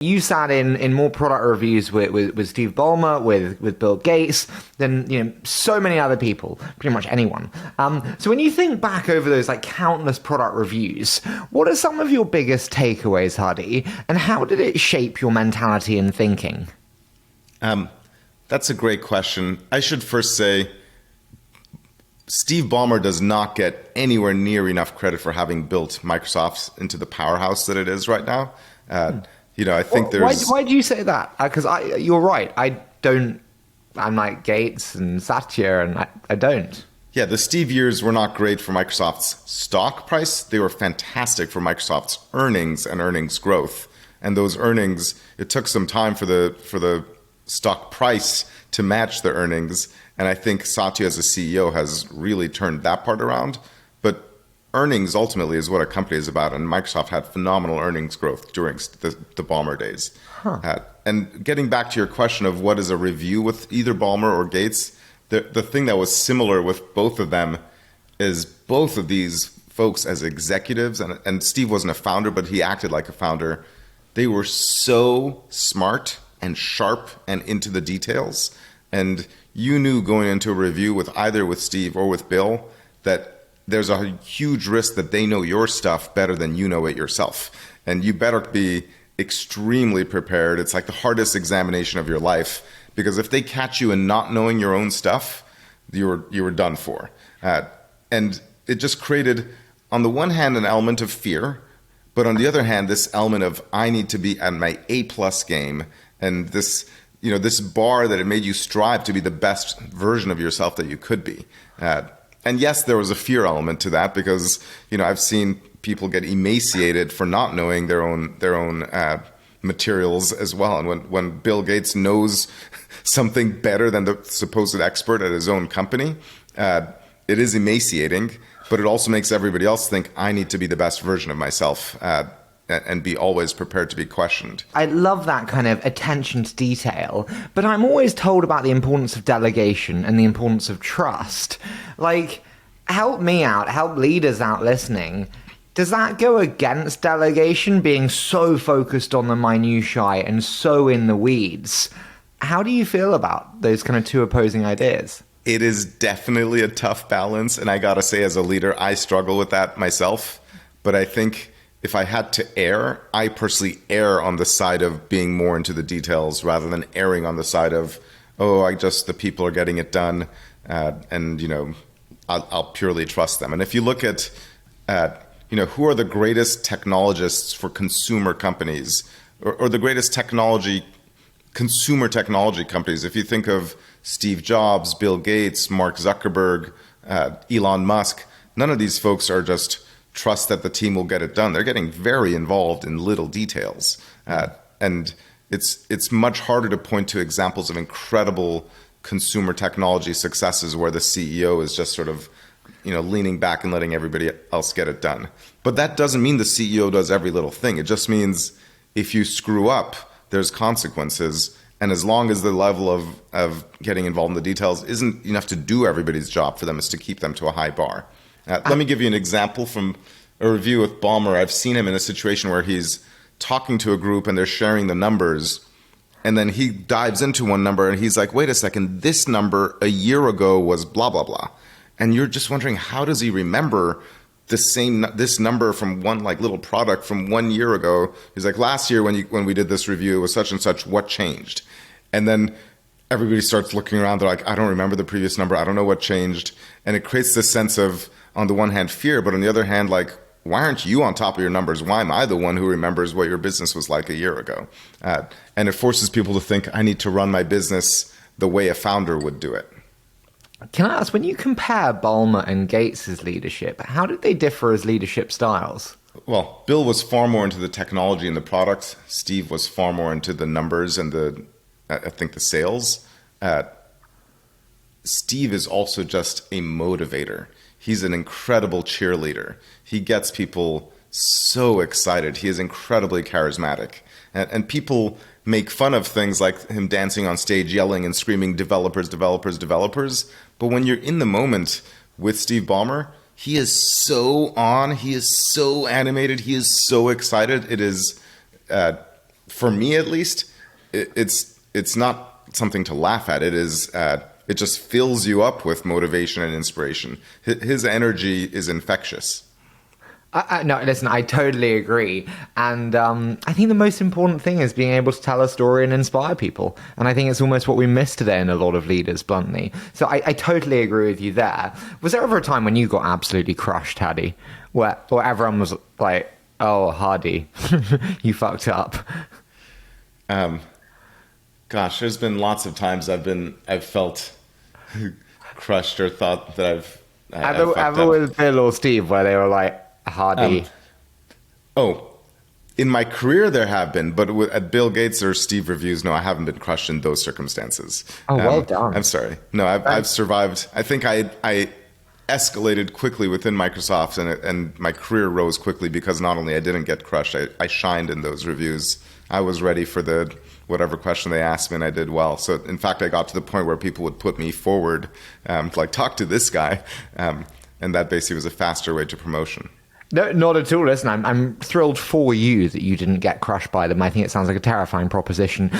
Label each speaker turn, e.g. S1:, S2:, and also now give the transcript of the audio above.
S1: You sat in more product reviews with Steve Ballmer, with Bill Gates, than so many other people, pretty much anyone. So when you think back over those like countless product reviews, what are some of your biggest takeaways, Hadi, and how did it shape your mentality and thinking?
S2: That's a great question. I should first say, Steve Ballmer does not get anywhere near enough credit for having built Microsoft into the powerhouse that it is right now. I think there's...
S1: Why do you say that? Because you're right. I'm like Gates and Satya, and I don't.
S2: Yeah, the Steve years were not great for Microsoft's stock price. They were fantastic for Microsoft's earnings and earnings growth. And those earnings, it took some time for the stock price to match the earnings. And I think Satya as a CEO has really turned that part around. But earnings ultimately is what a company is about, and Microsoft had phenomenal earnings growth during the Ballmer days. And getting back to your question of what is a review with either Ballmer or Gates, the thing that was similar with both of them is both of these folks as executives, and Steve wasn't a founder, but he acted like a founder. They were so smart and sharp and into the details. And you knew going into a review with either with Steve or with Bill that there's a huge risk that they know your stuff better than you know it yourself. And you better be extremely prepared. It's like the hardest examination of your life, because if they catch you in not knowing your own stuff, you were done for. And it just created, on the one hand, an element of fear, but on the other hand, this element of I need to be at my A+ game, and this bar that it made you strive to be the best version of yourself that you could be. And yes, there was a fear element to that, because I've seen people get emaciated for not knowing their own materials as well. And when Bill Gates knows something better than the supposed expert at his own company, it is emaciating, but it also makes everybody else think I need to be the best version of myself. And be always prepared to be questioned.
S1: I love that kind of attention to detail, but I'm always told about the importance of delegation and the importance of trust. Like, help me out, help leaders out listening. Does that go against delegation, being so focused on the minutiae and so in the weeds? How do you feel about those kind of two opposing ideas?
S2: It is definitely a tough balance, and I gotta say, as a leader, I struggle with that myself. But I think if I had to err, I personally err on the side of being more into the details rather than erring on the side of, the people are getting it done, and I'll purely trust them. And if you look at who are the greatest technologists for consumer companies, or the greatest consumer technology companies, if you think of Steve Jobs, Bill Gates, Mark Zuckerberg, Elon Musk, none of these folks are just trust that the team will get it done. They're getting very involved in little details. And it's much harder to point to examples of incredible consumer technology successes where the CEO is just sort of leaning back and letting everybody else get it done. But that doesn't mean the CEO does every little thing. It just means if you screw up, there's consequences. And as long as the level of getting involved in the details isn't enough to do everybody's job for them, is to keep them to a high bar. Let me give you an example from a review with Ballmer. I've seen him in a situation where he's talking to a group and they're sharing the numbers, and then he dives into one number and he's like, wait a second, this number a year ago was blah, blah, blah. And you're just wondering, how does he remember this number from one little product from 1 year ago? He's like, last year when we did this review, it was such and such, what changed? And then everybody starts looking around. They're like, I don't remember the previous number. I don't know what changed. And it creates this sense of, on the one hand, fear, but on the other hand, why aren't you on top of your numbers? Why am I the one who remembers what your business was like a year ago? And it forces people to think, I need to run my business the way a founder would do it.
S1: Can I ask, when you compare Ballmer and Gates' leadership, how did they differ as leadership styles?
S2: Well, Bill was far more into the technology and the products. Steve was far more into the numbers and the sales. Steve is also just a motivator. He's an incredible cheerleader. He gets people so excited. He is incredibly charismatic. And people make fun of things like him dancing on stage, yelling and screaming, developers, developers, developers. But when you're in the moment with Steve Ballmer, he is so on. He is so animated. He is so excited. It is for me at least, it's not something to laugh at. It is. It just fills you up with motivation and inspiration. His energy is infectious.
S1: No, listen, I totally agree. And I think the most important thing is being able to tell a story and inspire people. And I think it's almost what we miss today in a lot of leaders, bluntly. So I totally agree with you there. Was there ever a time when you got absolutely crushed, Hadi? Where everyone was like, oh, Hadi, you fucked up.
S2: Gosh, there's been lots of times I've felt crushed or thought that I've
S1: Ever with Bill or Steve where they were like, Hadi.
S2: In my career there have been, but at Bill Gates or Steve reviews, no, I haven't been crushed in those circumstances.
S1: Oh, well done.
S2: I'm sorry. No, I've survived. I think I escalated quickly within Microsoft, and my career rose quickly because not only I didn't get crushed, I shined in those reviews. I was ready for whatever question they asked me, and I did well. So in fact, I got to the point where people would put me forward, to like talk to this guy, and that basically was a faster way to promotion.
S1: No, not at all. Listen, I'm thrilled for you that you didn't get crushed by them. I think it sounds like a terrifying proposition.